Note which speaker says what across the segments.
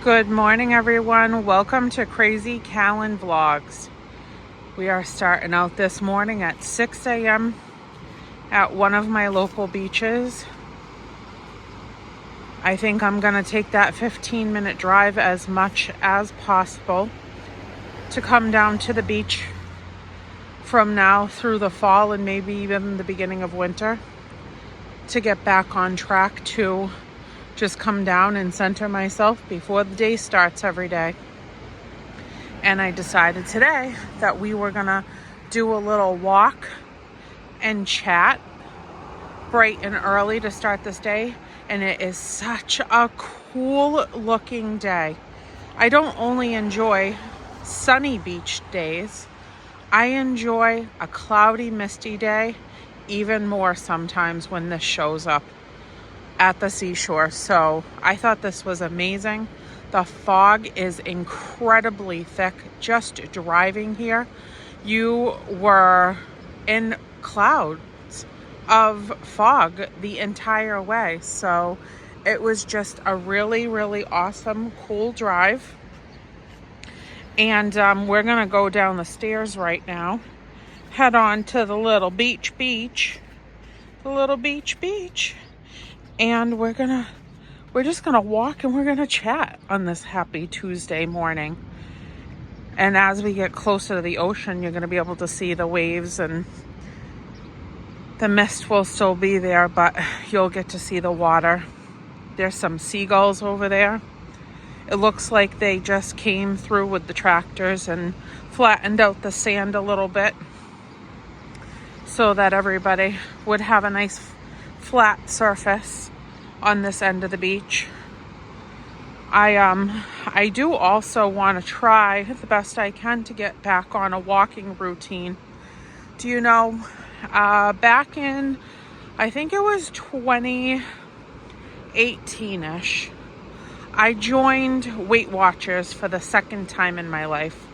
Speaker 1: Good morning, everyone. Welcome to Crazy Callan Vlogs. We are starting out this morning at 6 a.m. at one of my local beaches. I think I'm going to take that 15-minute drive as much as possible to come down to the beach from now through the fall and maybe even the beginning of winter to get back on track to just come down and center myself before the day starts every day. And I decided today that we were gonna do a little walk and chat bright and early to start this day. And it is such a cool looking day. I don't only enjoy sunny beach days, I enjoy a cloudy, misty day even more sometimes when this shows up at the seashore. So I thought this was amazing. The fog is incredibly thick. Just driving here, you were in clouds of fog the entire way. So it was just a really, really awesome, cool drive. And we're gonna go down the stairs right now, head on to the little beach, the little beach. And we're just gonna walk and we're gonna chat on this happy Tuesday morning. And as we get closer to the ocean, you're gonna be able to see the waves, and the mist will still be there, but you'll get to see the water. There's some seagulls over there. It looks like they just came through with the tractors and flattened out the sand a little bit so that everybody would have a nice flat surface on this end of the beach. I do also want to try the best I can to get back on a walking routine. Do you know, back in, I think it was 2018-ish, I joined Weight Watchers for the second time in my life.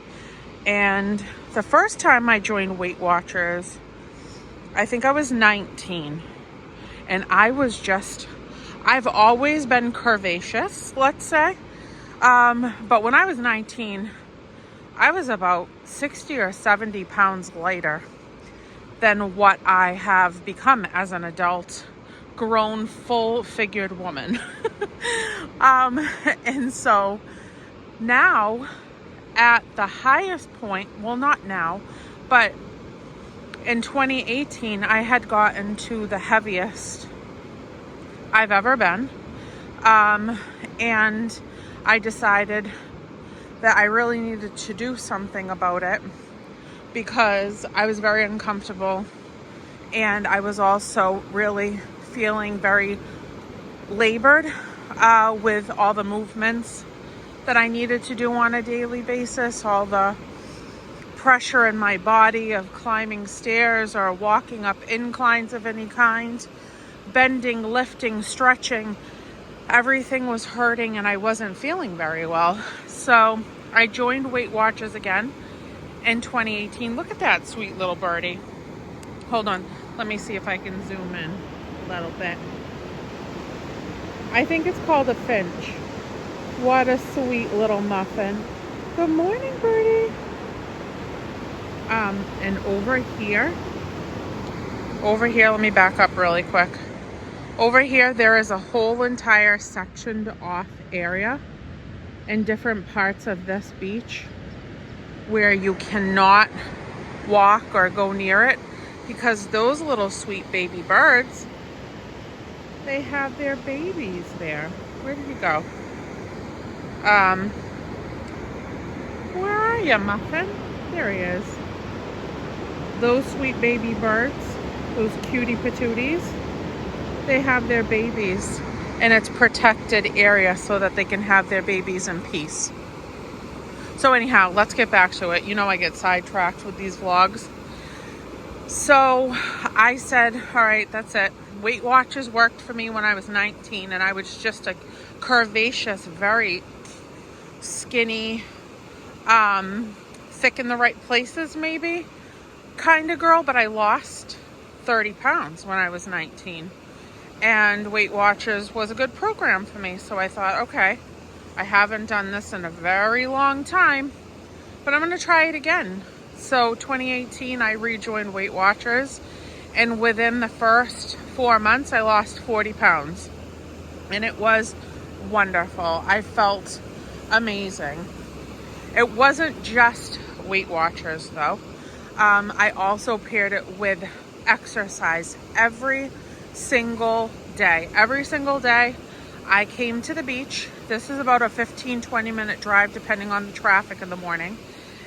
Speaker 1: And the first time I joined Weight Watchers, I think I was 19. And I've always been curvaceous, let's say. But when I was 19, I was about 60 or 70 pounds lighter than what I have become as an adult, grown, full-figured woman. And so now at the highest point, well, not now, but in 2018, I had gotten to the heaviest I've ever been. And I decided that I really needed to do something about it because I was very uncomfortable, and I was also really feeling very labored with all the movements that I needed to do on a daily basis, all the pressure in my body of climbing stairs or walking up inclines of any kind, bending, lifting, stretching. Everything was hurting and I wasn't feeling very well. So I joined Weight Watchers again in 2018. Look at that sweet little birdie. Hold on, let me see if I can zoom in a little bit. I think it's called a finch. What a sweet little muffin. Good morning, birdie. And over here, let me back up really quick. Over here, there is a whole entire sectioned off area in different parts of this beach where you cannot walk or go near it because those little sweet baby birds, they have their babies there. Where did he go? Where are you, Muffin? There he is. Those sweet baby birds, those cutie patooties, they have their babies in its protected area so that they can have their babies in peace. So anyhow, let's get back to it. You know I get sidetracked with these vlogs. So I said, all right, that's it. Weight Watchers worked for me when I was 19, and I was just a curvaceous, very skinny, thick in the right places maybe kind of girl, but I lost 30 pounds when I was 19. And Weight Watchers was a good program for me. So I thought, okay, I haven't done this in a very long time, but I'm going to try it again. So 2018, I rejoined Weight Watchers, and within the first 4 months, I lost 40 pounds. And it was wonderful. I felt amazing. It wasn't just Weight Watchers though. I also paired it with exercise every single day. Every single day I came to the beach. This is about a 15-20 minute drive depending on the traffic in the morning.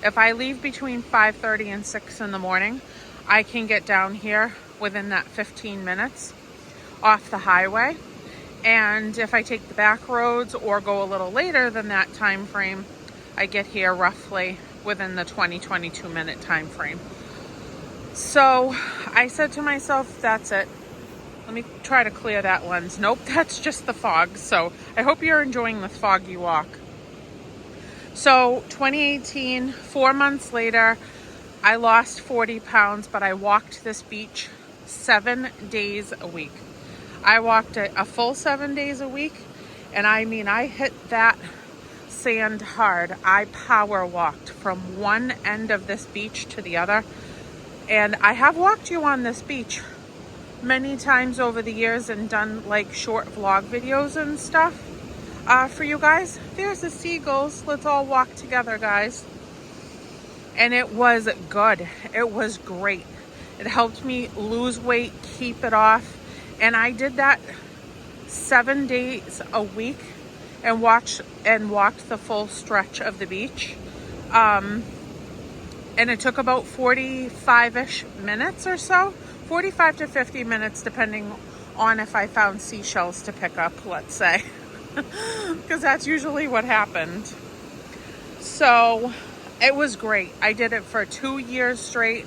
Speaker 1: If I leave between 5:30 and 6 in the morning, I can get down here within that 15 minutes off the highway. And if I take the back roads or go a little later than that time frame, I get here roughly within the 20-22 minute time frame. So I said to myself, that's it. Let me try to clear that lens. Nope, that's just the fog. So I hope you're enjoying this foggy walk. So 2018, 4 months later, I lost 40 pounds, but I walked this beach 7 days a week. I walked a full 7 days a week, and I mean, I hit that sand hard. I power walked from one end of this beach to the other, and I have walked you on this beach many times over the years and done like short vlog videos and stuff for you guys. There's the seagulls. Let's all walk together, guys. And it was good. It was great. It helped me lose weight, keep it off. And I did that 7 days a week and walked the full stretch of the beach. And it took about 45-ish minutes or so, 45 to 50 minutes, depending on if I found seashells to pick up, let's say, because that's usually what happened. So it was great. I did it for 2 years straight.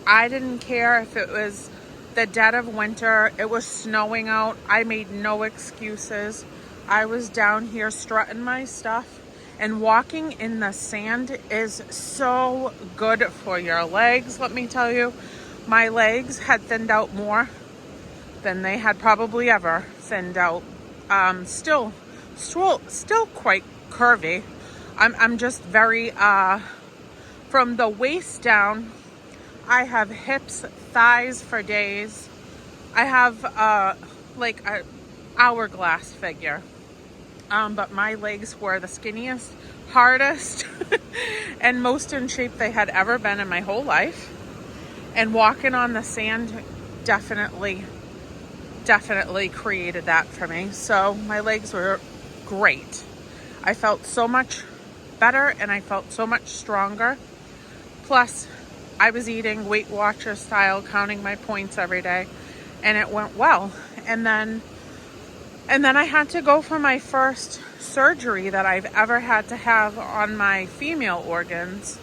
Speaker 1: I didn't care if it was the dead of winter, it was snowing out. I made no excuses. I was down here strutting my stuff, and walking in the sand is so good for your legs. Let me tell you, my legs had thinned out more than they had probably ever thinned out. Still quite curvy. I'm just very, from the waist down, I have hips, thighs for days. I have like a hourglass figure. But my legs were the skinniest, hardest, and most in shape they had ever been in my whole life. And walking on the sand definitely created that for me. So my legs were great. I felt so much better and I felt so much stronger. Plus, I was eating Weight Watcher style, counting my points every day, and it went well. And then I had to go for my first surgery that I've ever had to have on my female organs.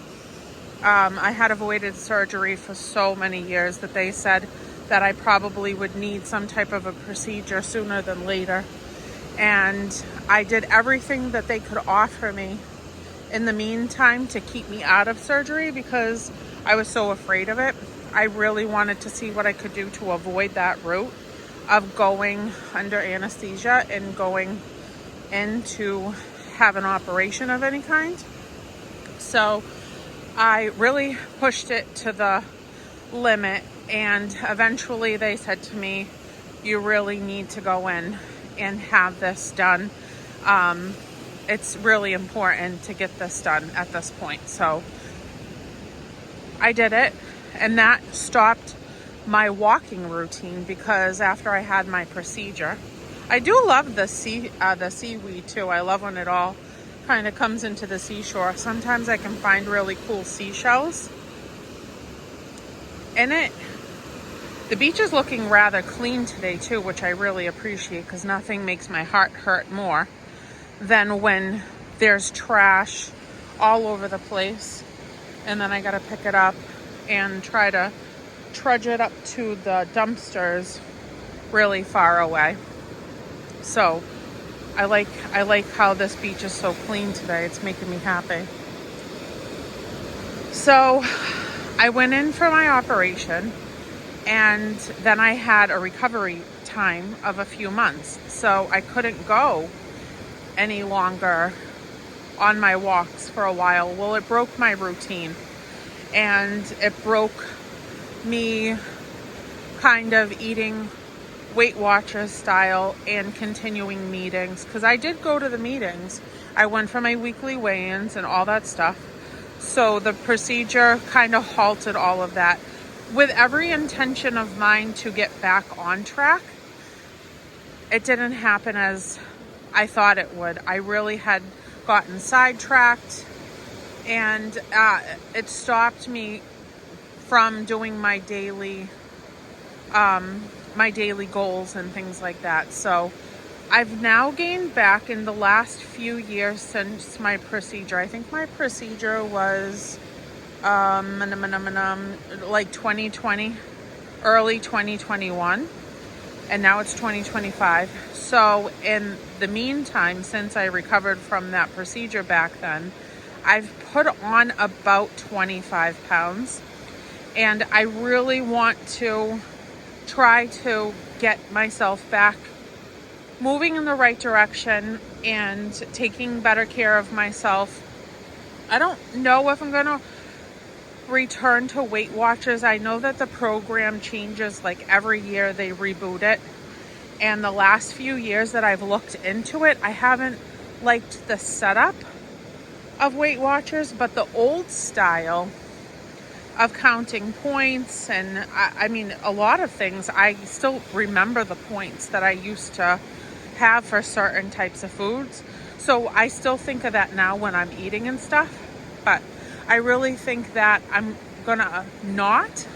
Speaker 1: I had avoided surgery for so many years that they said that I probably would need some type of a procedure sooner than later. And I did everything that they could offer me in the meantime to keep me out of surgery because I was so afraid of it. I really wanted to see what I could do to avoid that route of going under anesthesia and going in to have an operation of any kind. So I really pushed it to the limit, and eventually they said to me, you really need to go in and have this done. It's really important to get this done at this point. So I did it, and that stopped my walking routine because after I had my procedure, I do love the seaweed too. I love when it all kind of comes into the seashore. Sometimes I can find really cool seashells in it. The beach is looking rather clean today too, which I really appreciate because nothing makes my heart hurt more than when there's trash all over the place and then I gotta pick it up and try to trudge it up to the dumpsters really far away. So I like how this beach is so clean today. It's making me happy. So I went in for my operation, and then I had a recovery time of a few months. So I couldn't go any longer on my walks for a while. Well, it broke my routine, and it broke me kind of eating Weight Watchers style and continuing meetings, because I did go to the meetings. I went for my weekly weigh-ins and all that stuff. So the procedure kind of halted all of that with every intention of mine to get back on track. It didn't happen as I thought it would. I really had gotten sidetracked, and it stopped me from doing my daily goals and things like that. So I've now gained back in the last few years since my procedure. I think my procedure was like 2020, early 2021, and now it's 2025. So in the meantime, since I recovered from that procedure back then, I've put on about 25 pounds, and I really want to try to get myself back moving in the right direction and taking better care of myself. I don't know if I'm going to return to Weight Watchers. I know that the program changes like every year, they reboot it. And the last few years that I've looked into it, I haven't liked the setup of Weight Watchers, but the old style of counting points and I mean a lot of things, I still remember the points that I used to have for certain types of foods. So I still think of that now when I'm eating and stuff, but I really think that I'm gonna not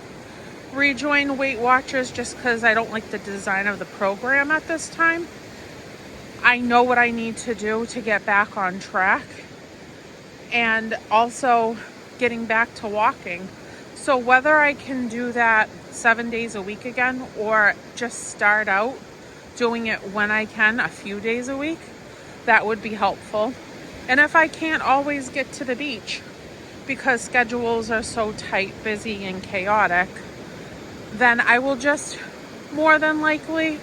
Speaker 1: rejoin Weight Watchers just because I don't like the design of the program at this time. I know what I need to do to get back on track, and also getting back to walking. So whether I can do that 7 days a week again, or just start out doing it when I can, a few days a week, that would be helpful. And if I can't always get to the beach because schedules are so tight, busy, and chaotic, then I will just more than likely,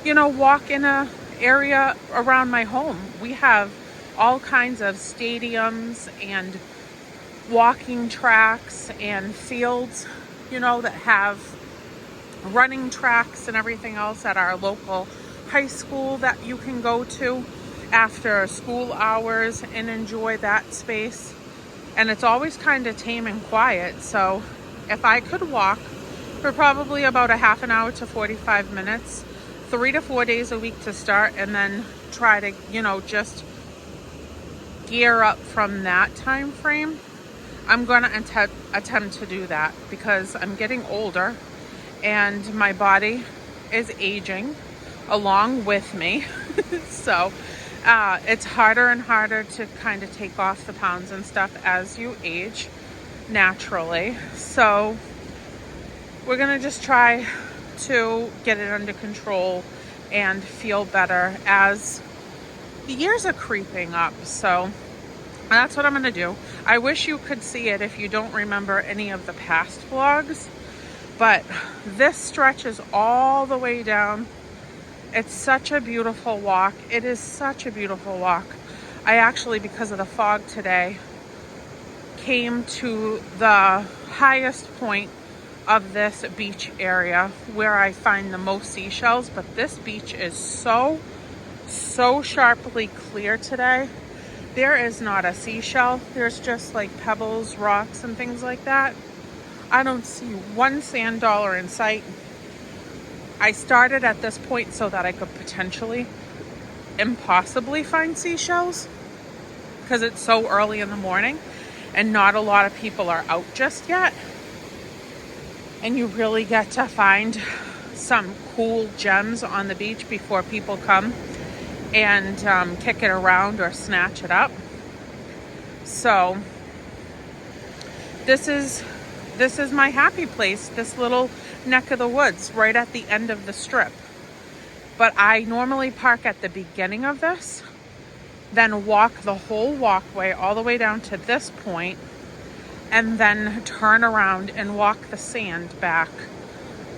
Speaker 1: walk in a area around my home. We have all kinds of stadiums and walking tracks and fields, that have running tracks and everything else at our local high school that you can go to after school hours and enjoy that space. And it's always kind of tame and quiet. So if I could walk for probably about a half an hour to 45 minutes, 3 to 4 days a week to start, and then try to, just gear up from that time frame, I'm going to attempt to do that, because I'm getting older and my body is aging along with me. So it's harder and harder to kind of take off the pounds and stuff as you age naturally. So we're going to just try to get it under control and feel better as the years are creeping up. So that's what I'm going to do. I wish you could see it if you don't remember any of the past vlogs, but this stretches all the way down. It's such a beautiful walk. It is such a beautiful walk. I actually, because of the fog today, came to the highest point of this beach area where I find the most seashells, but this beach is so sharply clear today. There is not a seashell. There's just like pebbles, rocks, and things like that. I don't see one sand dollar in sight. I started at this point so that I could potentially, impossibly find seashells, because it's so early in the morning and not a lot of people are out just yet. And you really get to find some cool gems on the beach before people come and kick it around or snatch it up. So this is my happy place, this little neck of the woods right at the end of the strip. But I normally park at the beginning of this, then walk the whole walkway all the way down to this point, and then turn around and walk the sand back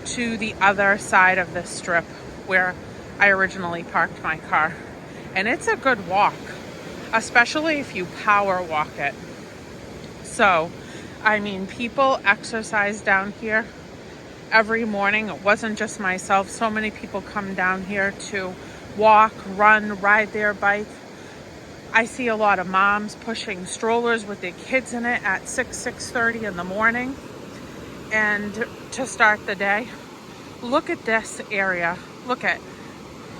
Speaker 1: to the other side of the strip where I originally parked my car. And it's a good walk, especially if you power walk it. So, I mean, people exercise down here every morning. It wasn't just myself. So many people come down here to walk, run, ride their bike. I see a lot of moms pushing strollers with their kids in it at 6:30 in the morning and to start the day. Look at this area. Look at,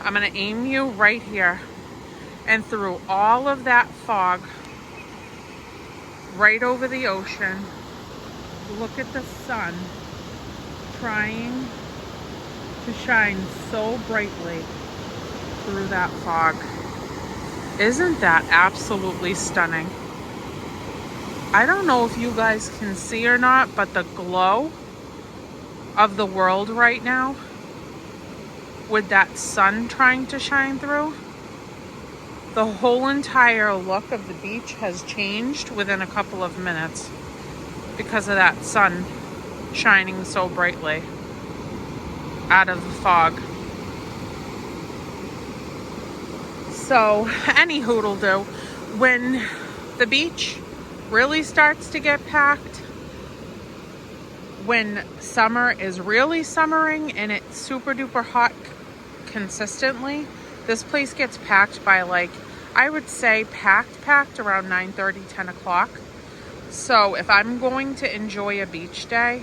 Speaker 1: I'm gonna aim you right here, and through all of that fog, right over the ocean, look at the sun trying to shine so brightly through that fog. Isn't that absolutely stunning? I don't know if you guys can see or not, but the glow of the world right now, with that sun trying to shine through, the whole entire look of the beach has changed within a couple of minutes because of that sun shining so brightly out of the fog. So, any hoodle do, when the beach really starts to get packed, when summer is really summering and it's super duper hot consistently, this place gets packed by, like, I would say packed around 9:30, 10 o'clock. So if I'm going to enjoy a beach day,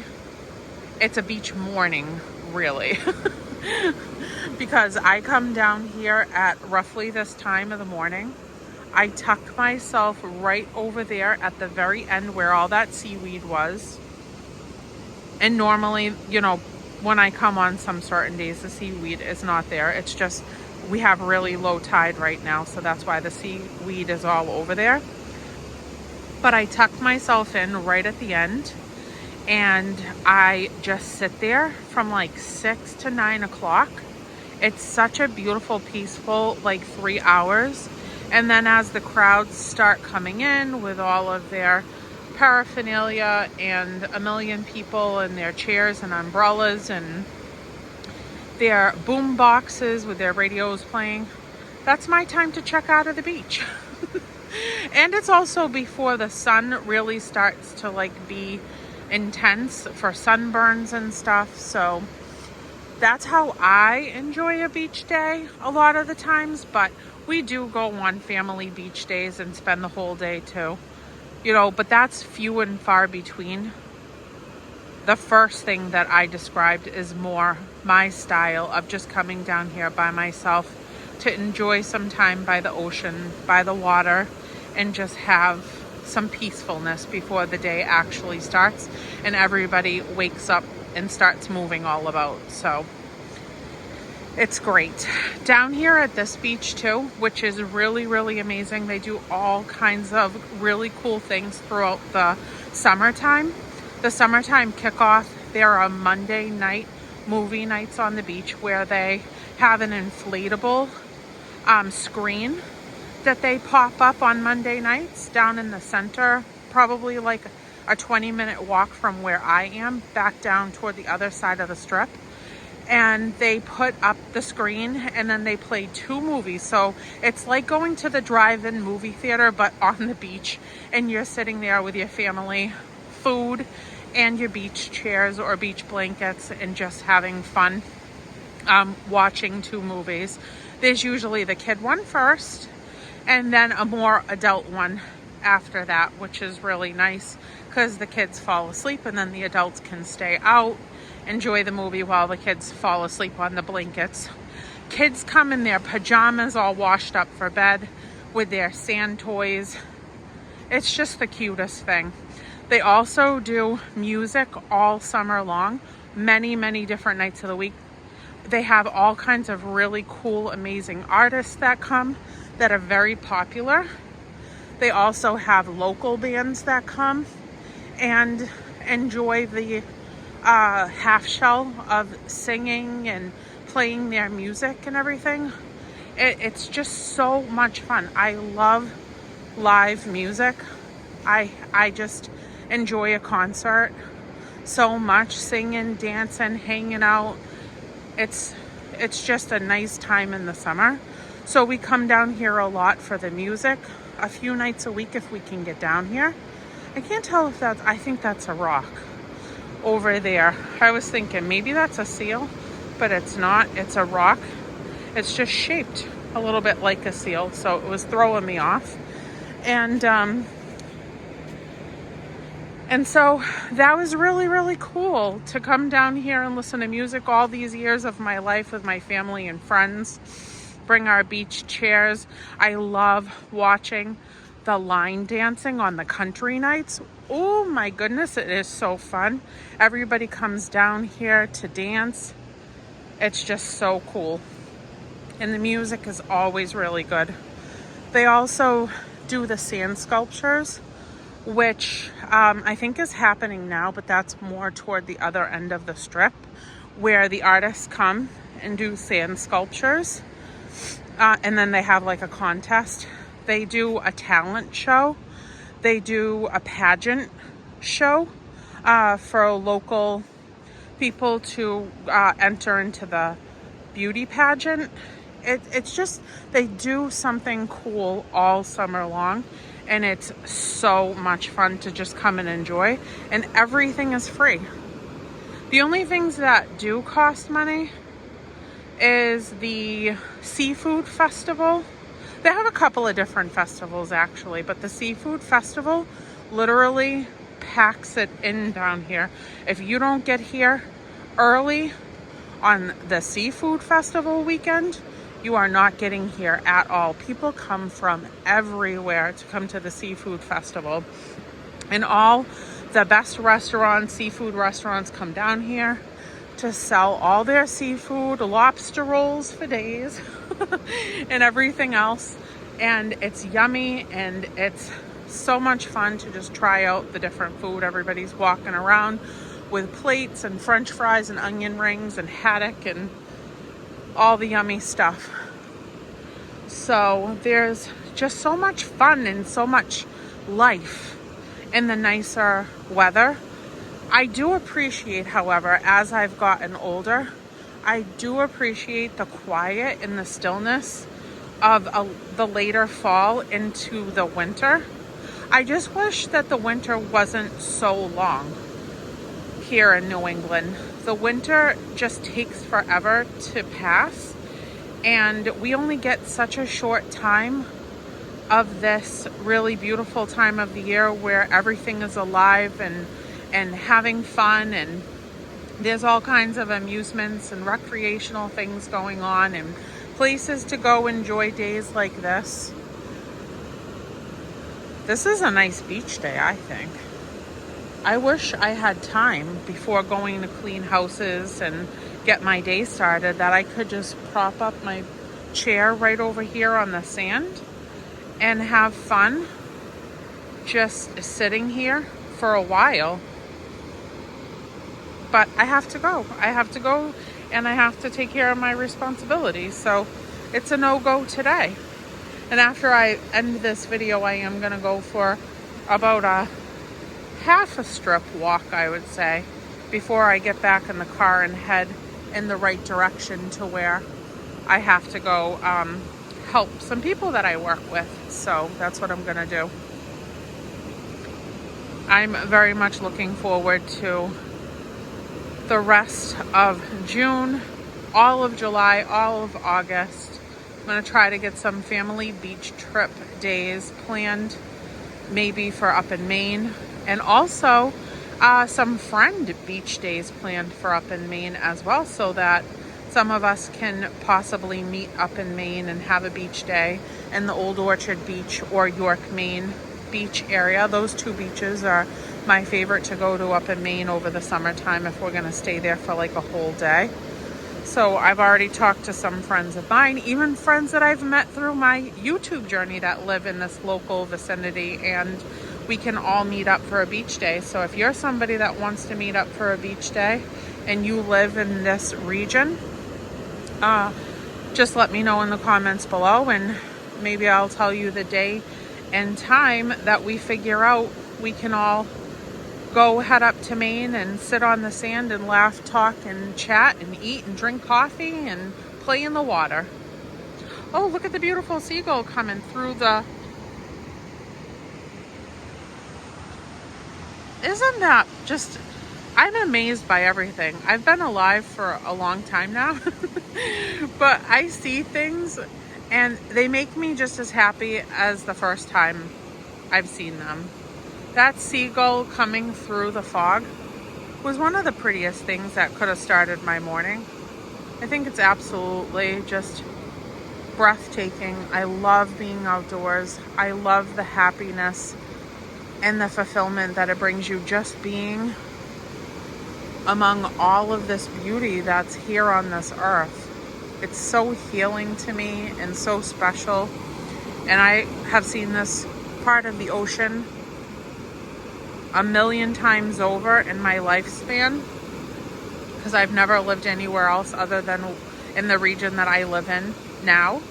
Speaker 1: it's a beach morning, really. Because I come down here at roughly this time of the morning. I tuck myself right over there at the very end where all that seaweed was. And normally, you know, when I come on some certain days, the seaweed is not there. It's just, we have really low tide right now, so that's why the seaweed is all over there. But I tuck myself in right at the end, and I just sit there from like 6 to 9 o'clock. It's such a beautiful, peaceful, like 3 hours. And then as the crowds start coming in with all of their paraphernalia and a million people and their chairs and umbrellas and their boom boxes with their radios playing, that's my time to check out of the beach. And it's also before the sun really starts to like be intense for sunburns and stuff. So that's how I enjoy a beach day a lot of the times. But we do go on family beach days and spend the whole day too, you know, but that's few and far between. The first thing that I described is more my style of just coming down here by myself to enjoy some time by the ocean, by the water, and just have some peacefulness before the day actually starts and everybody wakes up and starts moving all about. So it's great. Down here at this beach too, which is really, really amazing. They do all kinds of really cool things throughout the summertime. The summertime kickoff, there are Monday night movie nights on the beach where they have an inflatable screen that they pop up on Monday nights down in the center, probably like a 20-minute walk from where I am, back down toward the other side of the strip. And they put up the screen and then they play 2 movies. So it's like going to the drive-in movie theater, but on the beach, and you're sitting there with your family, food, and your beach chairs or beach blankets and just having fun watching 2 movies. There's usually the kid one first and then a more adult one after that, which is really nice because the kids fall asleep and then the adults can stay out, enjoy the movie while the kids fall asleep on the blankets. Kids come in their pajamas all washed up for bed with their sand toys. It's just the cutest thing. They also do music all summer long, many, many different nights of the week. They have all kinds of really cool, amazing artists that come that are very popular. They also have local bands that come and enjoy the half shell of singing and playing their music and everything. It's just so much fun. I love live music. I just enjoy a concert so much, singing, dancing, hanging out. It's just a nice time in the summer. So we come down here a lot for the music, a few nights a week if we can get down here. I can't tell if that's, I think that's a rock over there. I was thinking maybe that's a seal, but it's not. It's a rock. It's just shaped a little bit like a seal, so it was throwing me off. And so that was really, really cool to come down here and listen to music all these years of my life with my family and friends. Bring our beach chairs. I love watching the line dancing on the country nights. Oh my goodness, it is so fun. Everybody comes down here to dance. It's just so cool. And the music is always really good. They also do the sand sculptures, which I think is happening now, but that's more toward the other end of the strip, where the artists come and do sand sculptures. And then they have like a contest. They do a talent show. They do a pageant show for local people to enter into the beauty pageant. It's just, they do something cool all summer long, and it's so much fun to just come and enjoy, and everything is free. The only things that do cost money is the seafood festival. They have a couple of different festivals actually, but the seafood festival literally packs it in down here. If you don't get here early on the seafood festival weekend, you are not getting here at all. People come from everywhere to come to the seafood festival, and all the best restaurants, seafood restaurants, come down here to sell all their seafood, lobster rolls for days and everything else. And it's yummy, and it's so much fun to just try out the different food. Everybody's walking around with plates and french fries and onion rings and haddock and all the yummy stuff. So there's just so much fun and so much life in the nicer weather. I do appreciate, however, as I've gotten older, I do appreciate the quiet and the stillness of the later fall into the winter. I just wish that the winter wasn't so long here in New England. The winter just takes forever to pass, and we only get such a short time of this really beautiful time of the year where everything is alive and having fun, and there's all kinds of amusements and recreational things going on and places to go enjoy days like this. This is a nice beach day, I think. I wish I had time before going to clean houses and get my day started that I could just prop up my chair right over here on the sand and have fun just sitting here for a while. But I have to go. And I have to take care of my responsibilities. So it's a no-go today. And after I end this video, I am going to go for about a half a strip walk, I would say, before I get back in the car and head in the right direction to where I have to go help some people that I work with. So that's what I'm going to do. I'm very much looking forward to the rest of June, all of July, all of August. I'm going to try to get some family beach trip days planned, maybe for up in Maine, and also some friend beach days planned for up in Maine as well, so that some of us can possibly meet up in Maine and have a beach day in the Old Orchard Beach or York, Maine beach area. Those two beaches are my favorite to go to up in Maine over the summertime if we're going to stay there for like a whole day. So I've already talked to some friends of mine, even friends that I've met through my YouTube journey that live in this local vicinity, and we can all meet up for a beach day. So if you're somebody that wants to meet up for a beach day and you live in this region, just let me know in the comments below, and maybe I'll tell you the day and time that we figure out we can all go head up to Maine and sit on the sand and laugh, talk, and chat and eat and drink coffee and play in the water. Oh, look at the beautiful seagull coming through the... Isn't that just... I'm amazed by everything. I've been alive for a long time now, but I see things and they make me just as happy as the first time I've seen them. That seagull coming through the fog was one of the prettiest things that could have started my morning. I think it's absolutely just breathtaking. I love being outdoors. I love the happiness and the fulfillment that it brings you just being among all of this beauty that's here on this earth. It's so healing to me and so special. And I have seen this part of the ocean a million times over in my lifespan, because I've never lived anywhere else other than in the region that I live in now.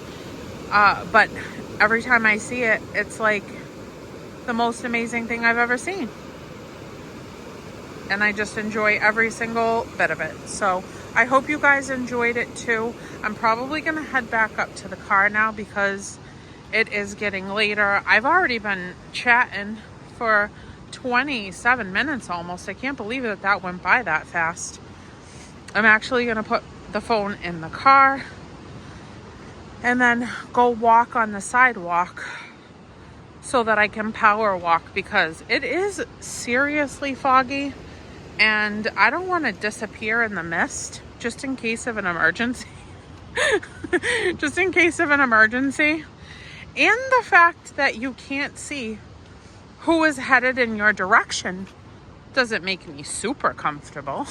Speaker 1: But every time I see it, it's like the most amazing thing I've ever seen. And I just enjoy every single bit of it. So I hope you guys enjoyed it too. I'm probably going to head back up to the car now because it is getting later. I've already been chatting for 27 minutes almost. I can't believe that that went by that fast. I'm actually going to put the phone in the car and then go walk on the sidewalk so that I can power walk, because it is seriously foggy and I don't want to disappear in the mist just in case of an emergency. Just in case of an emergency. And the fact that you can't see who is headed in your direction doesn't make me super comfortable.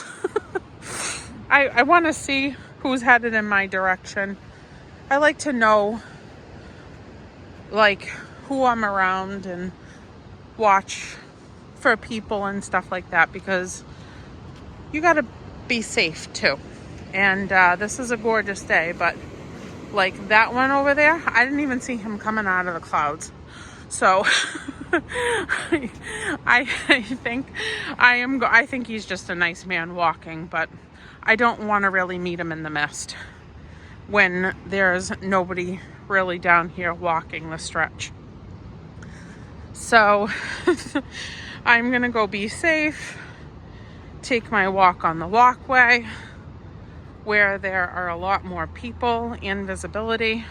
Speaker 1: I want to see who's headed in my direction. I like to know, like, who I'm around and watch for people and stuff like that, because you got to be safe too. And this is a gorgeous day, but like that one over there, I didn't even see him coming out of the clouds. So I think he's just a nice man walking, but I don't want to really meet him in the mist when there's nobody really down here walking the stretch. So I'm gonna go be safe, take my walk on the walkway where there are a lot more people and visibility,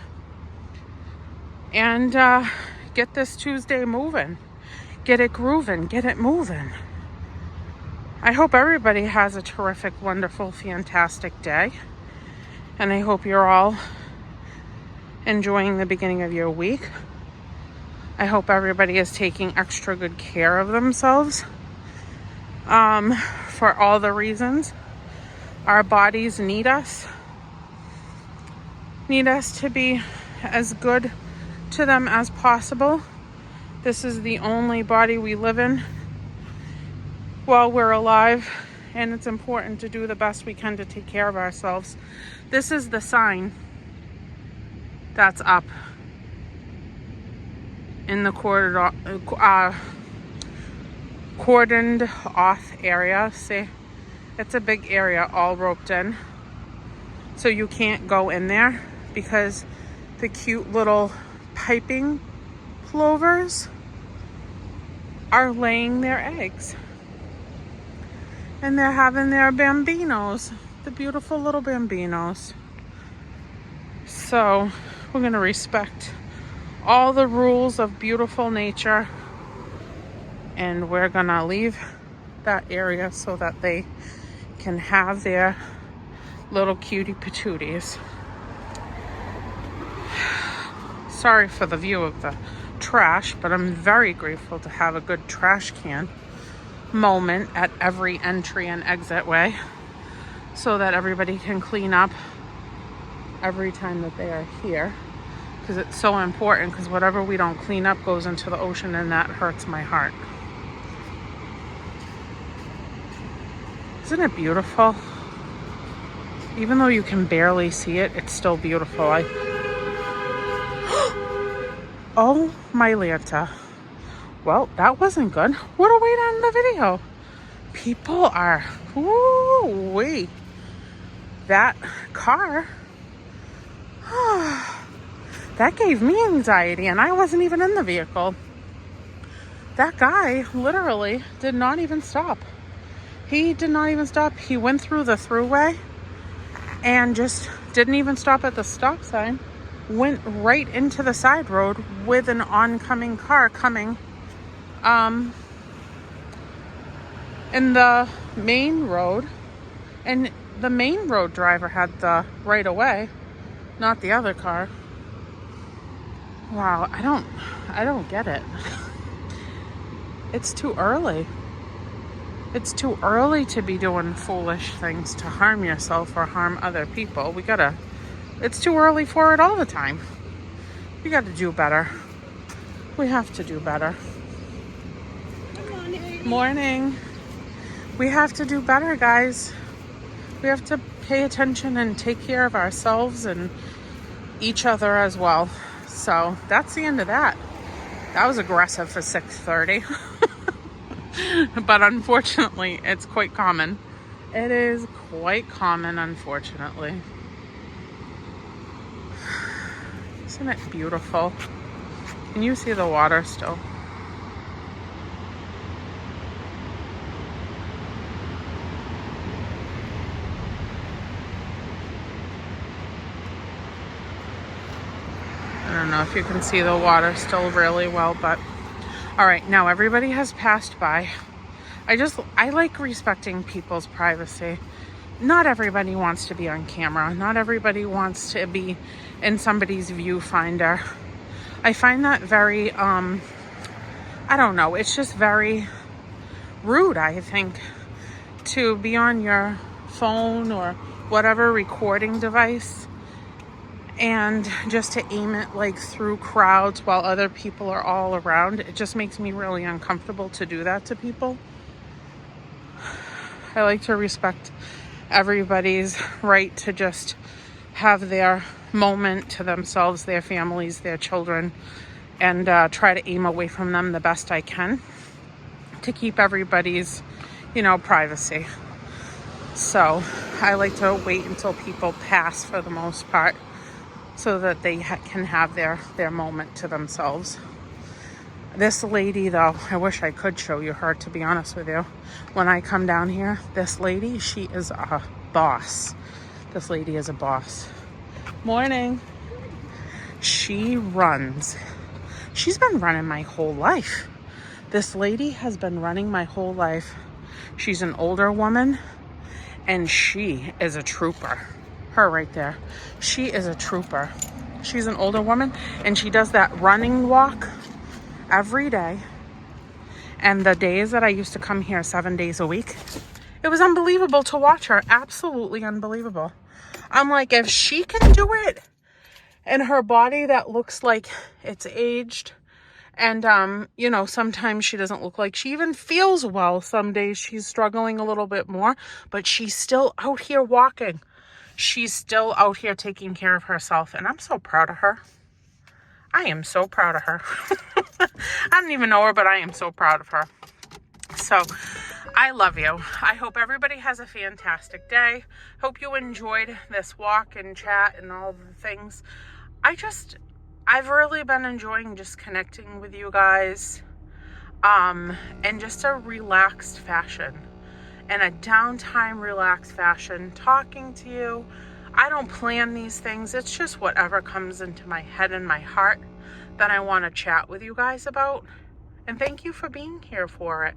Speaker 1: and get this Tuesday moving, get it grooving, get it moving. I hope everybody has a terrific, wonderful, fantastic day, and I hope you're all enjoying the beginning of your week. I hope everybody is taking extra good care of themselves for all the reasons. Our bodies need us to be as good to them as possible. This is the only body we live in while we're alive, and it's important to do the best we can to take care of ourselves. This is the sign that's up in the cordoned off area. See, it's a big area all roped in, so you can't go in there because the cute little piping plovers are laying their eggs and they're having their bambinos, the beautiful little bambinos. So we're going to respect all the rules of beautiful nature, and we're going to leave that area so that they can have their little cutie patooties. Sorry for the view of the trash, but I'm very grateful to have a good trash can moment at every entry and exit way so that everybody can clean up every time that they are here, because it's so important, because whatever we don't clean up goes into the ocean, and that hurts my heart. Isn't it beautiful? Even though you can barely see it, it's still beautiful. Oh my Lanta. Well, that wasn't good. What a way to end the video. People are, woo-wee. That car. That gave me anxiety, and I wasn't even in the vehicle. That guy literally did not even stop. He did not even stop. He went through the throughway and just didn't even stop at the stop sign. Went right into the side road with an oncoming car coming in the main road. And the main road driver had the right of way, not the other car. Wow, I don't get it. It's too early. It's too early to be doing foolish things to harm yourself or harm other people. It's too early for it all the time. We gotta do better. We have to do better.
Speaker 2: Good morning.
Speaker 1: Morning. We have to do better, guys. We have to pay attention and take care of ourselves and each other as well. So that's the end of that. That was aggressive for 6:30. But unfortunately, it's quite common. It is quite common, unfortunately. Isn't it beautiful? Can you see the water still? I don't know if you can see the water still really well, but all right, now everybody has passed by. I like respecting people's privacy. Not everybody wants to be on camera. Not everybody wants to be in somebody's viewfinder. I find that very, I don't know, it's just very rude, I think, to be on your phone or whatever recording device and just to aim it like through crowds while other people are all around. It just makes me really uncomfortable to do that to people. I like to respect everybody's right to just have their moment to themselves, their families, their children, and try to aim away from them the best I can to keep everybody's, privacy. So I like to wait until people pass for the most part so that they can have their moment to themselves. This lady, though, I wish I could show you her, to be honest with you. When I come down here, this lady, she is a boss. This lady is a boss. Morning. She runs. She's been running my whole life. This lady has been running my whole life. She's an older woman, and she is a trooper. Her right there. She is a trooper. She's an older woman, and she does that running walk every day. And the days that I used to come here 7 days a week, it was unbelievable to watch her. Absolutely unbelievable. I'm like, if she can do it, and her body that looks like it's aged, and sometimes she doesn't look like she even feels well. Some days she's struggling a little bit more, but she's still out here walking. She's still out here taking care of herself, and I'm so proud of her. I am so proud of her. I don't even know her, but I am so proud of her. So I love you. I hope everybody has a fantastic day. Hope you enjoyed this walk and chat and all the things. I've really been enjoying just connecting with you guys in just a relaxed fashion. In a downtime, relaxed fashion, talking to you. I don't plan these things. It's just whatever comes into my head and my heart that I want to chat with you guys about. And thank you for being here for it.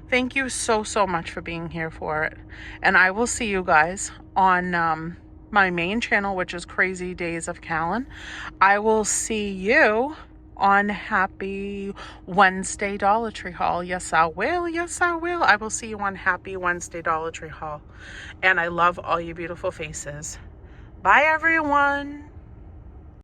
Speaker 1: Thank you so, so much for being here for it. And I will see you guys on my main channel, which is Crazy Days of Callan. I will see you on Happy Wednesday Dollar Tree Haul. Yes, I will. Yes, I will. I will see you on Happy Wednesday Dollar Tree Haul. And I love all you beautiful faces. Bye, everyone.